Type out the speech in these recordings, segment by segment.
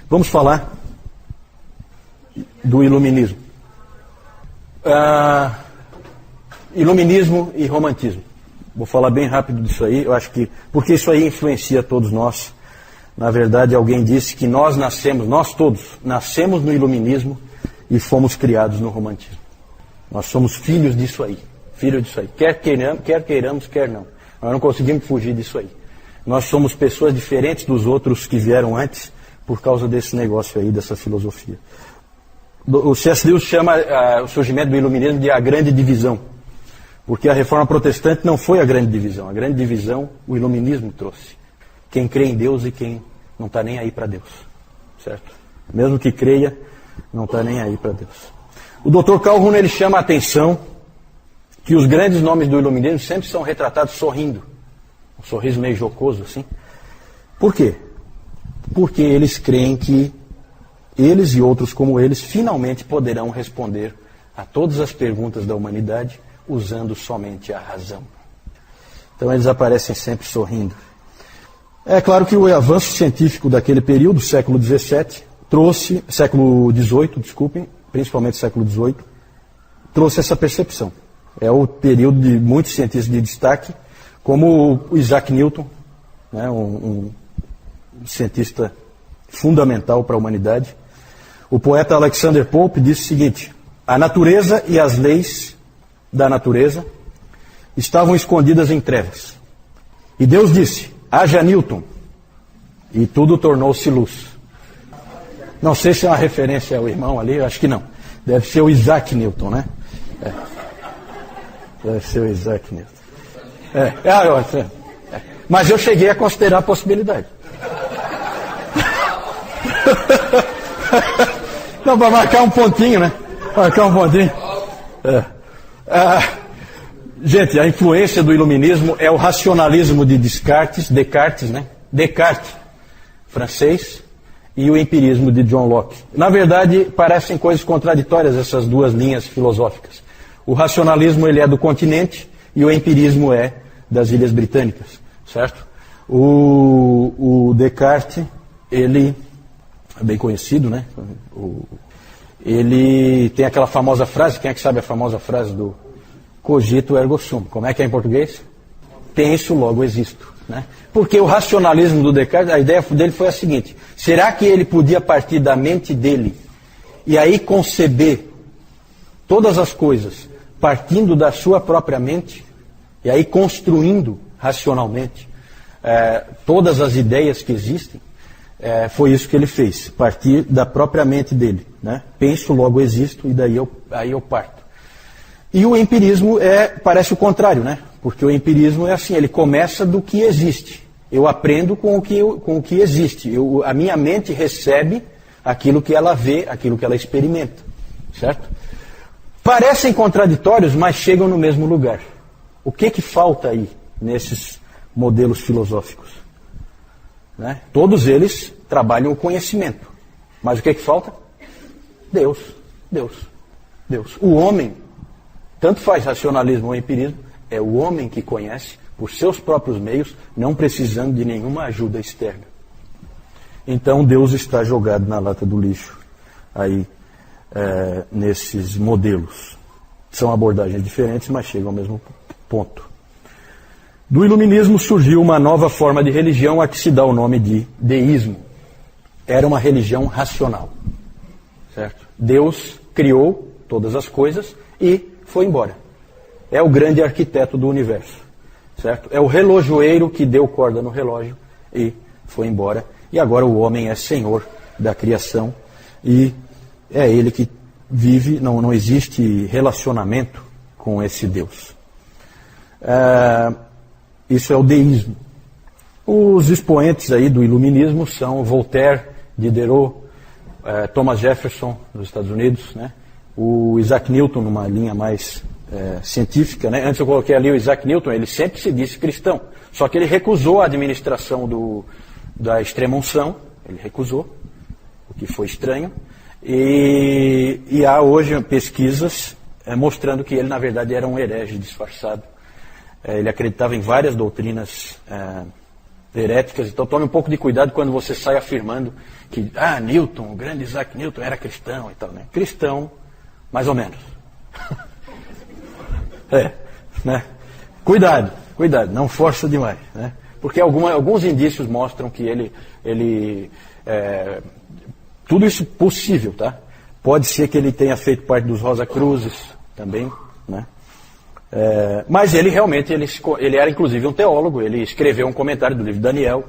Vamos falar do iluminismo. Iluminismo e romantismo. Vou falar bem rápido disso aí, eu acho que, porque isso aí influencia todos nós. Na verdade, alguém disse que nós todos, nascemos no iluminismo e fomos criados no romantismo. Nós somos filhos disso aí, quer queiramos, quer não. Nós não conseguimos fugir disso aí. Nós somos pessoas diferentes dos outros que vieram antes por causa desse negócio aí, dessa filosofia. O C.S. Lewis chama o surgimento do iluminismo de a grande divisão. Porque a reforma protestante não foi a grande divisão. A grande divisão o iluminismo trouxe. Quem crê em Deus e quem não está nem aí para Deus. Certo? Mesmo que creia, não está nem aí para Deus. O Dr. Calhoun, ele chama a atenção que os grandes nomes do iluminismo sempre são retratados sorrindo. Um sorriso meio jocoso, assim. Por quê? Porque eles creem que eles e outros como eles finalmente poderão responder a todas as perguntas da humanidade usando somente a razão. Então eles aparecem sempre sorrindo. É claro que o avanço científico daquele período, século XVII, século XVIII, desculpem, principalmente século XVIII, trouxe essa percepção. É o período de muitos cientistas de destaque, como o Isaac Newton, né, um cientista fundamental para a humanidade. O poeta Alexander Pope disse o seguinte: a natureza e as leis da natureza estavam escondidas em trevas. E Deus disse: haja Newton, e tudo tornou-se luz. Não sei se é uma referência ao irmão ali, eu acho que não. Deve ser o Isaac Newton, né? Deve ser o Isaac Newton. Mas eu cheguei a considerar a possibilidade. Não, para marcar um pontinho, né? Marcar um pontinho. Gente, a influência do iluminismo é o racionalismo de Descartes, né? Descartes, francês, e o empirismo de John Locke. Na verdade, parecem coisas contraditórias essas duas linhas filosóficas. O racionalismo ele é do continente e o empirismo é das Ilhas Britânicas, certo? O Descartes, ele é bem conhecido, né? Ele tem aquela famosa frase, quem é que sabe a famosa frase do cogito ergo sum? Como é que é em português? Penso, logo existo. Né? Porque o racionalismo do Descartes, a ideia dele foi a seguinte: será que ele podia partir da mente dele e aí conceber todas as coisas partindo da sua própria mente e aí construindo racionalmente todas as ideias que existem? Foi isso que ele fez, partir da própria mente dele. Né? Penso, logo existo, e daí eu parto. E o empirismo parece o contrário, né? Porque o empirismo é assim, ele começa do que existe. Eu aprendo com o que existe. A minha mente recebe aquilo que ela vê, aquilo que ela experimenta. Certo? Parecem contraditórios, mas chegam no mesmo lugar. O que falta aí nesses modelos filosóficos? Né? Todos eles trabalham o conhecimento. Mas o que falta? Deus. O homem, tanto faz racionalismo ou empirismo, é o homem que conhece por seus próprios meios, não precisando de nenhuma ajuda externa. Então Deus está jogado na lata do lixo aí nesses modelos. São abordagens diferentes, mas chegam ao mesmo ponto. Do iluminismo surgiu uma nova forma de religião a que se dá o nome de deísmo. Era uma religião racional. Certo? Deus criou todas as coisas e foi embora. É o grande arquiteto do universo. Certo? É o relojoeiro que deu corda no relógio e foi embora. E agora o homem é senhor da criação e é ele que vive, não existe relacionamento com esse Deus. Isso é o deísmo. Os expoentes aí do iluminismo são Voltaire, Diderot, Thomas Jefferson, dos Estados Unidos, né? O Isaac Newton, numa linha mais científica, né? Antes eu coloquei ali o Isaac Newton, ele sempre se disse cristão, só que ele recusou a administração da extrema-unção, ele recusou, o que foi estranho, e há hoje pesquisas mostrando que ele na verdade era um herege disfarçado. Ele acreditava em várias doutrinas heréticas. Então tome um pouco de cuidado quando você sai afirmando que Newton, o grande Isaac Newton era cristão e tal, né? Cristão, mais ou menos. Né? Cuidado, não força demais, né? Porque alguns indícios mostram que ele tudo isso possível, tá? Pode ser que ele tenha feito parte dos Rosa Cruzes também, né? Mas ele realmente, ele era inclusive um teólogo, ele escreveu um comentário do livro de Daniel,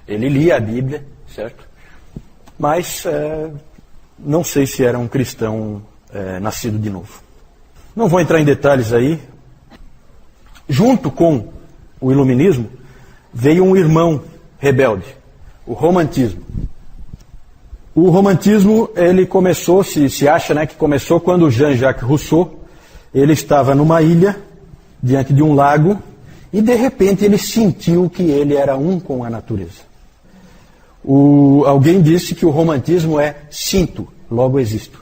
ele lia a Bíblia, certo? Mas não sei se era um cristão nascido de novo. Não vou entrar em detalhes aí. Junto com o iluminismo, veio um irmão rebelde, o romantismo. O romantismo, ele começou, se acha, né, que começou quando Jean-Jacques Rousseau, ele estava numa ilha, diante de um lago, e de repente ele sentiu que ele era um com a natureza. Alguém disse que o romantismo é sinto, logo existo.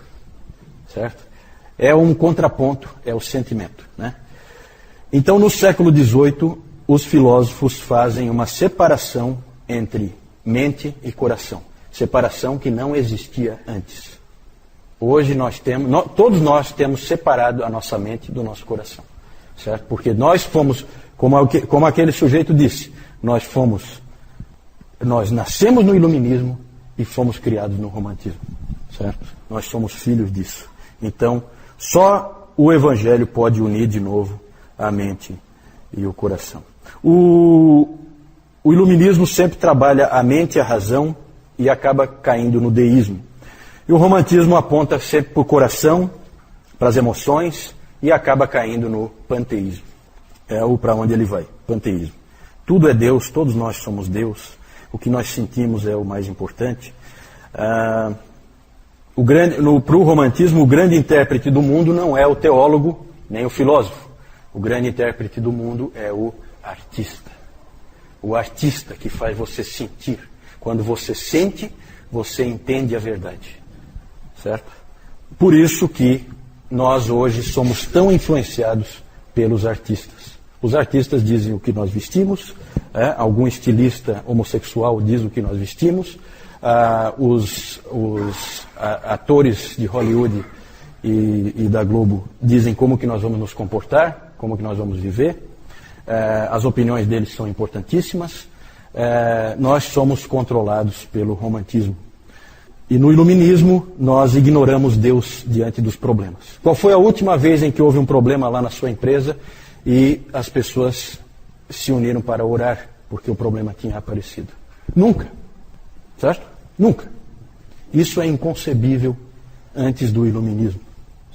Certo? É um contraponto, é o sentimento, né? Então, no século XVIII, os filósofos fazem uma separação entre mente e coração. Separação que não existia antes. Hoje todos nós temos separado a nossa mente do nosso coração. Certo? Porque nós fomos, como aquele sujeito disse, nós nascemos no iluminismo e fomos criados no romantismo. Certo? Nós somos filhos disso. Então, só o Evangelho pode unir de novo a mente e o coração. O iluminismo sempre trabalha a mente e a razão e acaba caindo no deísmo. E o romantismo aponta sempre para o coração, para as emoções e acaba caindo no panteísmo. É para onde ele vai, panteísmo. Tudo é Deus, todos nós somos Deus. O que nós sentimos é o mais importante. Para o romantismo, o grande intérprete do mundo não é o teólogo nem o filósofo. O grande intérprete do mundo é o artista. O artista que faz você sentir. Quando você sente, você entende a verdade. Certo? Por isso que nós hoje somos tão influenciados pelos artistas. Os artistas dizem o que nós vestimos, algum estilista homossexual diz o que nós vestimos, os atores de Hollywood e da Globo dizem como que nós vamos nos comportar, como que nós vamos viver, as opiniões deles são importantíssimas, nós somos controlados pelo romantismo. E no iluminismo, nós ignoramos Deus diante dos problemas. Qual foi a última vez em que houve um problema lá na sua empresa e as pessoas se uniram para orar porque o problema tinha aparecido? Nunca. Certo? Nunca. Isso é inconcebível antes do iluminismo.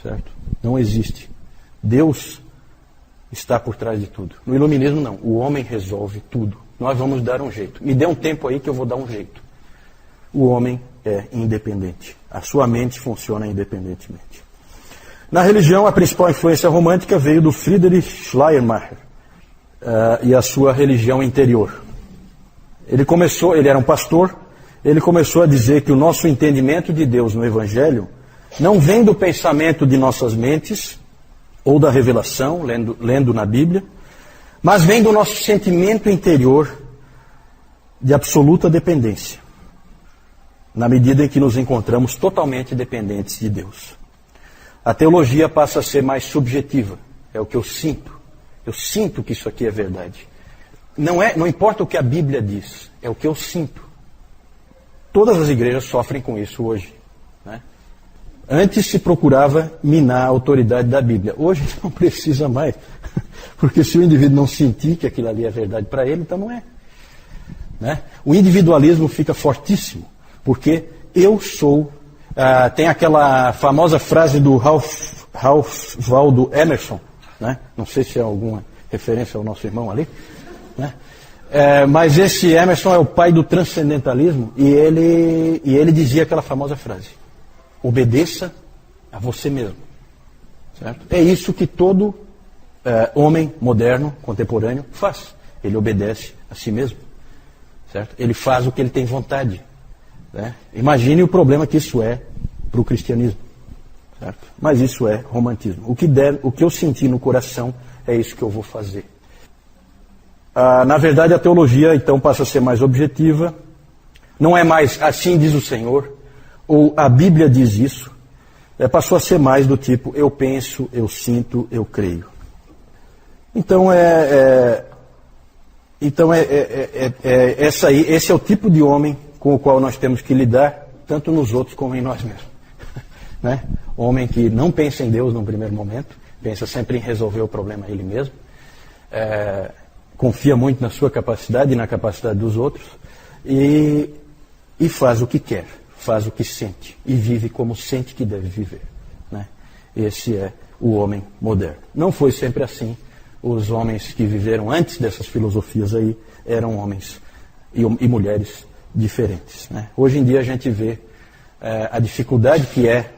Certo? Não existe. Deus está por trás de tudo. No iluminismo, não. O homem resolve tudo. Nós vamos dar um jeito. Me dê um tempo aí que eu vou dar um jeito. O homem é independente. A sua mente funciona independentemente. Na religião, a principal influência romântica veio do Friedrich Schleiermacher e a sua religião interior. Ele era um pastor, ele começou a dizer que o nosso entendimento de Deus no Evangelho não vem do pensamento de nossas mentes, ou da revelação, lendo na Bíblia, mas vem do nosso sentimento interior de absoluta dependência, na medida em que nos encontramos totalmente dependentes de Deus. A teologia passa a ser mais subjetiva, é o que eu sinto. Eu sinto que isso aqui é verdade. Não importa o que a Bíblia diz, é o que eu sinto. Todas as igrejas sofrem com isso hoje, né? Antes se procurava minar a autoridade da Bíblia. Hoje não precisa mais. Porque se o indivíduo não sentir que aquilo ali é verdade para ele, então não é. Né? O individualismo fica fortíssimo. Porque eu sou... tem aquela famosa frase do Ralph Waldo Emerson. Né? Não sei se é alguma referência ao nosso irmão ali. Né? Mas esse Emerson é o pai do transcendentalismo. E ele dizia aquela famosa frase. Obedeça a você mesmo. Certo? É isso que todo homem moderno, contemporâneo, faz. Ele obedece a si mesmo. Certo? Ele faz o que ele tem vontade. Né? Imagine o problema que isso é para o cristianismo. Certo? Mas isso é romantismo. O que eu senti no coração é isso que eu vou fazer. Na verdade, a teologia, então, passa a ser mais objetiva. Não é mais assim diz o Senhor, ou a Bíblia diz isso. Passou a ser mais do tipo, eu penso, eu sinto, eu creio. Então, esse é o tipo de homem com o qual nós temos que lidar, tanto nos outros como em nós mesmos. Né? Homem que não pensa em Deus num primeiro momento, pensa sempre em resolver o problema ele mesmo, confia muito na sua capacidade e na capacidade dos outros, e faz o que quer, faz o que sente, e vive como sente que deve viver. Né? Esse é o homem moderno. Não foi sempre assim. Os homens que viveram antes dessas filosofias aí eram homens e mulheres diferentes. Né? Hoje em dia a gente vê a dificuldade que é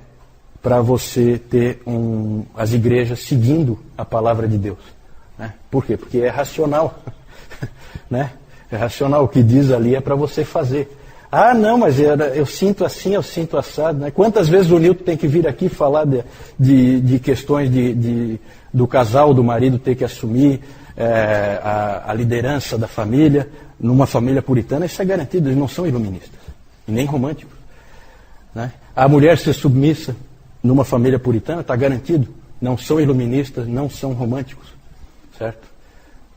para você ter as igrejas seguindo a palavra de Deus. Né? Por quê? Porque é racional. Né? É racional. O que diz ali é para você fazer. Ah, não, mas eu sinto assim, eu sinto assado. Né? Quantas vezes o Nilton tem que vir aqui falar de questões do casal, do marido ter que assumir a liderança da família, numa família puritana? Isso é garantido, eles não são iluministas, e nem românticos. Né? A mulher ser submissa numa família puritana, está garantido, não são iluministas, não são românticos. Certo?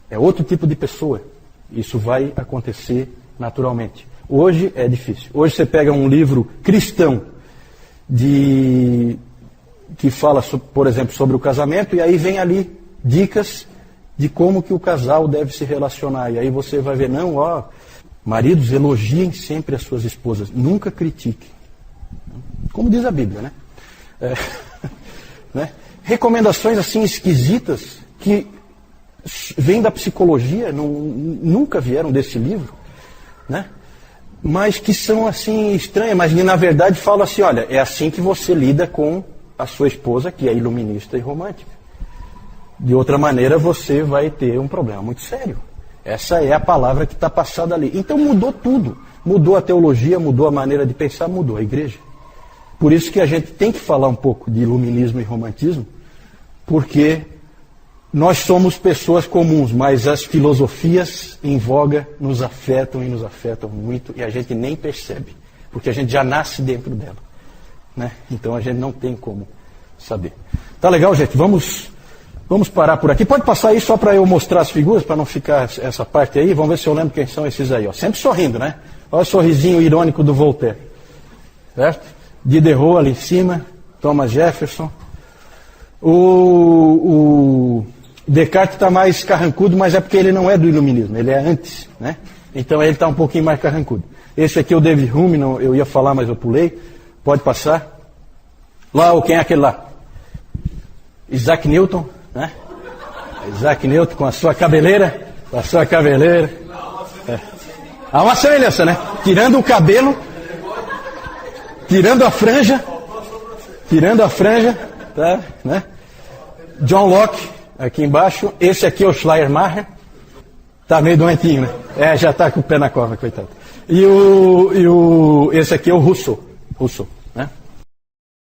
É outro tipo de pessoa. Isso vai acontecer naturalmente. Hoje é difícil. Hoje você pega um livro cristão que fala, por exemplo, sobre o casamento, e aí vem ali dicas de como que o casal deve se relacionar. E aí você vai ver, maridos, elogiem sempre as suas esposas, nunca critiquem. Como diz a Bíblia, né? Né? Recomendações assim esquisitas que vêm da psicologia, nunca vieram desse livro, né? Mas que são assim estranhas, mas que na verdade falam assim, olha, é assim que você lida com a sua esposa, que é iluminista e romântica. De outra maneira você vai ter um problema muito sério. Essa é a palavra que está passada ali. Então mudou tudo. Mudou a teologia, mudou a maneira de pensar, mudou a igreja. Por isso que a gente tem que falar um pouco de iluminismo e romantismo, porque nós somos pessoas comuns, mas as filosofias em voga nos afetam e nos afetam muito, e a gente nem percebe, porque a gente já nasce dentro dela. Né? Então a gente não tem como saber. Tá legal, gente? Vamos parar por aqui. Pode passar aí só para eu mostrar as figuras, para não ficar essa parte aí. Vamos ver se eu lembro quem são esses aí. Ó. Sempre sorrindo, né? Olha o sorrisinho irônico do Voltaire. Certo? Diderot ali em cima, Thomas Jefferson. O Descartes está mais carrancudo, mas é porque ele não é do iluminismo, ele é antes, né? Então ele está um pouquinho mais carrancudo. Esse aqui é o David Hume, eu ia falar, mas eu pulei. Pode passar. Lá, quem é aquele lá? Isaac Newton, né? Isaac Newton com a sua cabeleira. Com a sua cabeleira. Há uma semelhança, né? Tirando o cabelo, tirando a franja, tá? Né? John Locke, aqui embaixo. Esse aqui é o Schleiermacher. Tá meio doentinho, né? Já tá com o pé na cova, coitado. Esse aqui é o Rousseau.